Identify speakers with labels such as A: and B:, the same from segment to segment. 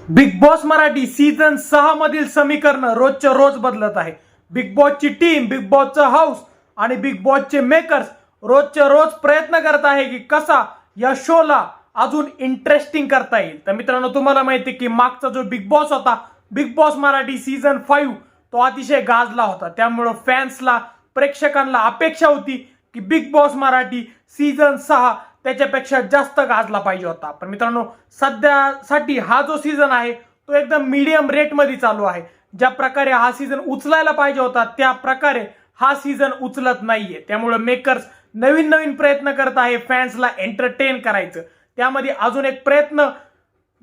A: Big boss Marathi season 6 मधील समीकरण रोजच्या रोज बदलत आहे। बिग बॉसची टीम, बिग बॉसचा हाऊस आणि बिग बॉसचे मेकर्स रोजच्या रोज प्रयत्न करत आहे की कसा या शोला अजून इंटरेस्टिंग करता येईल। तर मित्रांनो, तुम्हाला माहिती की मागचा जो बिग बॉस होता, बिग बॉस मराठी सीझन 5, तो अतिशय गाजला होता। त्यामुळे फॅन्सला, प्रेक्षकांना अपेक्षा होती की बिग बॉस मराठी सीझन 6 त्याच्यापेक्षा जास्त गाजला पाहिजे होता। पण मित्रांनो, सध्यासाठी हा जो सीझन आहे तो एकदम मीडियम रेट मध्ये चालू आहे। ज्या प्रकारे हा सीझन उचलायला पाहिजे होता त्या प्रकारे हा सीझन उचलत नाहीये। त्यामुळे मेकर्स नवीन नवीन प्रयत्न करत आहे फॅन्सला एंटरटेन करायचं। त्यामध्ये अजून एक प्रयत्न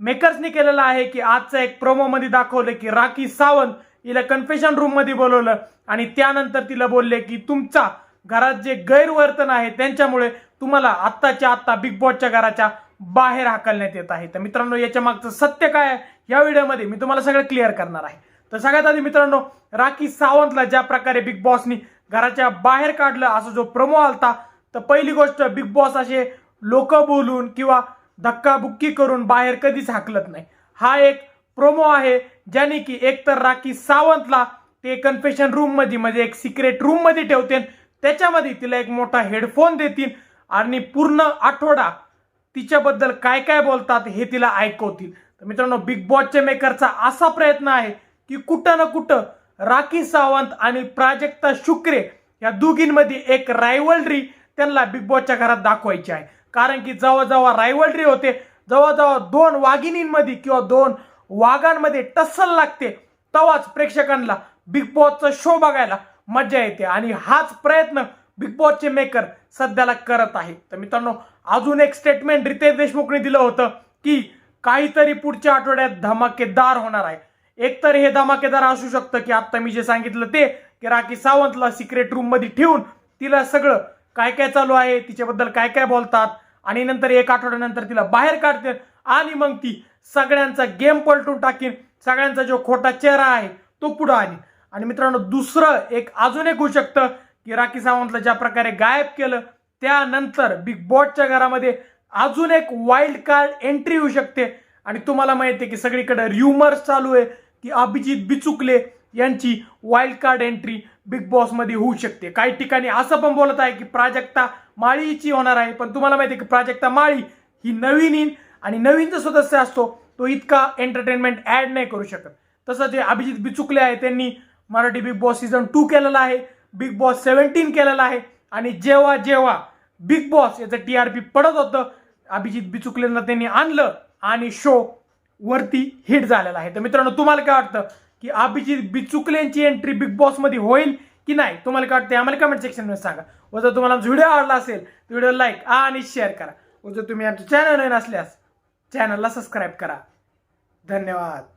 A: मेकर्सनी केलेला आहे की आजचा एक प्रोमो मध्ये दाखवलं की राखी सावंत हिला कन्फेशन रूम मध्ये बोलवलं आणि त्यानंतर तिला बोलले की तुमचा घरात जे गैरवर्तन आहे त्यांच्यामुळे तुम्हाला आत्ताच्या आत्ता बिग बॉसच्या घराच्या बाहेर हाकलण्यात येत आहे। तर मित्रांनो, याच्या मागचं सत्य काय आहे या व्हिडिओमध्ये मी तुम्हाला सगळं क्लिअर करणार आहे। तर सगळ्यात आधी मित्रांनो, राखी सावंतला ज्या प्रकारे बिग बॉसनी घराच्या बाहेर काढलं असा जो प्रोमो आलता, तर पहिली गोष्ट, बिग बॉस असे लोक बोलून किंवा धक्काबुक्की करून बाहेर कधीच हाकलत नाही। हा एक प्रोमो आहे ज्याने की एकतर राखी सावंतला ते कन्फेशन रूम मध्ये, म्हणजे एक सिक्रेट रूम मध्ये ठेवते, त्याच्यामध्ये तिला एक मोठा हेडफोन देतील आणि पूर्ण आठवडा तिच्याबद्दल काय काय बोलतात हे तिला ऐकवतील। तर मित्रांनो, बिग बॉसच्या मेकरचा असा प्रयत्न आहे की कुठं ना कुठं राखी सावंत आणि प्राजक्ता शुक्रे या दोघींमध्ये एक रायव्हलरी त्यांना बिग बॉसच्या घरात दाखवायची आहे। कारण की जेव्हा जेव्हा रायव्हलरी होते, जेव्हा जेव्हा दोन वाघिणींमध्ये किंवा दोन वाघांमध्ये टस्सल लागते, तेव्हाच प्रेक्षकांना बिग बॉसचा शो बघायला मजा येते आणि हाच प्रयत्न बिग बॉसचे मेकर सध्याला करत आहे। तर मित्रांनो, अजून एक स्टेटमेंट रितेश देशमुखने दिलं होतं की काहीतरी पुढच्या आठवड्यात धमाकेदार होणार आहे। एकतर हे धमाकेदार असू शकतं की आता मी जे सांगितलं ते, की राखी सावंतला सिक्रेट रूम मध्ये ठेवून तिला सगळं काय काय चालू आहे, तिच्याबद्दल काय काय बोलतात आणि नंतर एक आठवड्यानंतर तिला बाहेर काढते आणि मग ती सगळ्यांचा गेम पलटून टाकीन, सगळ्यांचा जो खोटा चेहरा आहे तो पुढे आणीन। आणि मित्रांनो, दुसरं एक अजून एक होऊ शकतं की राखी सावंतला ज्या प्रकारे गायब केलं त्यानंतर बिग बॉसच्या घरामध्ये अजून एक वाईल्ड कार्ड एंट्री होऊ शकते। आणि तुम्हाला माहिती आहे की सगळीकडे र्युमर्स चालू आहे की अभिजित बिचुकले यांची wild card entry big boss मध्ये होऊ शकते। काही ठिकाणी असं पण बोलत आहे की प्राजक्ता माळीची होणार आहे, पण तुम्हाला माहिती आहे की प्राजक्ता माळी ही नवीन येईन आणि नवीन जो सदस्य असतो तो इतका एंटरटेनमेंट ऍड नाही करू शकत। तसं जे अभिजित बिचुकले आहे त्यांनी मराठी बिग बॉस सीझन 2 केलेला आहे, बिग बॉस 17 केलेला आहे आणि जेव्हा जेव्हा बिग बॉस याचं TRP पडत होतं, अभिजित बिचुकलेंना त्यांनी आणलं आणि शो वरती हिट झालेला आहे। तर मित्रांनो, तुम्हाला काय वाटतं की अभिजित बिचुकलेंची एंट्री बिग बॉस मध्ये होईल की नाही? तुम्हाला काय वाटतं आम्हाला कमेंट सेक्शन मध्ये सांगा। व जर तुम्हाला व्हिडिओ आवडला असेल तर व्हिडिओ लाईक आणि शेअर करा। व जर तुम्ही आमच्या चॅनल नवीन असल्यास चॅनलला सबस्क्राईब करा। धन्यवाद।